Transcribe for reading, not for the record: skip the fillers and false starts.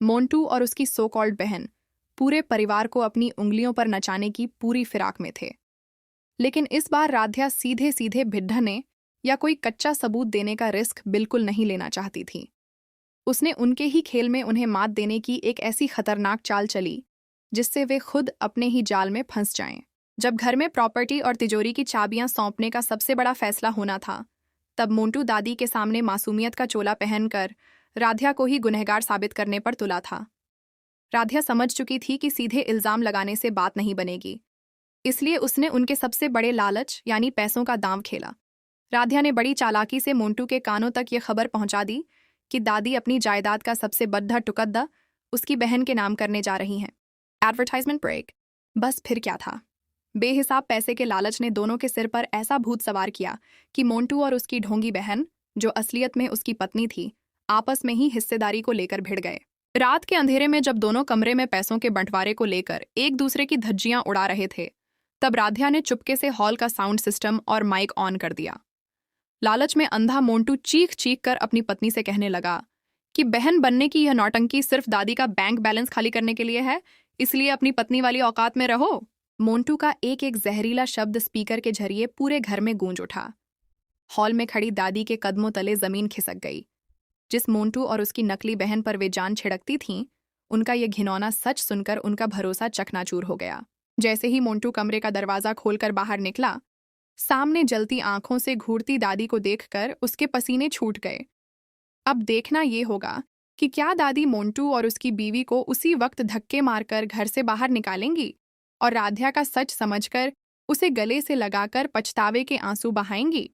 मोंटू और उसकी so called बहन पूरे परिवार को अपनी उंगलियों पर नचाने की पूरी फिराक में थे। लेकिन इस बार राध्या सीधे सीधे भिड्ढने या कोई कच्चा सबूत देने का रिस्क बिल्कुल नहीं लेना चाहती थी। उसने उनके ही खेल में उन्हें मात देने की एक ऐसी खतरनाक चाल चली जिससे वे खुद अपने ही जाल में फंस जाएं। जब घर में प्रॉपर्टी और तिजोरी की चाबियां सौंपने का सबसे बड़ा फैसला होना था, तब मोंटू दादी के सामने मासूमियत का चोला पहनकर राध्या को ही गुनहगार साबित करने पर तुला था। राध्या समझ चुकी थी कि सीधे इल्जाम लगाने से बात नहीं बनेगी, इसलिए उसने उनके सबसे बड़े लालच यानी पैसों का दांव खेला। राध्या ने बड़ी चालाकी से मोंटू के कानों तक ये खबर पहुंचा दी कि दादी अपनी जायदाद का सबसे बड़ा टुकड़ा उसकी बहन के नाम करने जा रही हैं। Advertisement break. बस फिर क्या था, बेहिसाब पैसे के लालच ने दोनों के सिर पर ऐसा भूत सवार किया कि मोंटू और उसकी ढोंगी बहन, जो असलियत में उसकी पत्नी थी, आपस में ही हिस्सेदारी को लेकर भिड़ गए। रात के अंधेरे में जब दोनों कमरे में पैसों के बंटवारे को लेकर एक दूसरे की धज्जियां उड़ा रहे थे, तब राध्या ने चुपके से हॉल का साउंड सिस्टम और माइक ऑन कर दिया। लालच में अंधा मोंटू चीख चीख कर अपनी पत्नी से कहने लगा कि बहन बनने की यह नौटंकी सिर्फ दादी का बैंक बैलेंस खाली करने के लिए है, इसलिए अपनी पत्नी वाली औकात में रहो। मोंटू का एक एक जहरीला शब्द स्पीकर के जरिए पूरे घर में गूंज उठा। हॉल में खड़ी दादी के कदमों तले जमीन खिसक गई। जिस मोंटू और उसकी नकली बहन पर वे जान छिड़कती थीं, उनका यह घिनौना सच सुनकर उनका भरोसा चकनाचूर हो गया। जैसे ही मोंटू कमरे का दरवाजा खोलकर बाहर निकला, सामने जलती आंखों से घूरती दादी को देखकर उसके पसीने छूट गए। अब देखना ये होगा कि क्या दादी मोंटू और उसकी बीवी को उसी वक्त धक्के मारकर घर से बाहर निकालेंगी और राध्या का सच समझकर उसे गले से लगाकर पछतावे के आंसू बहाएंगी।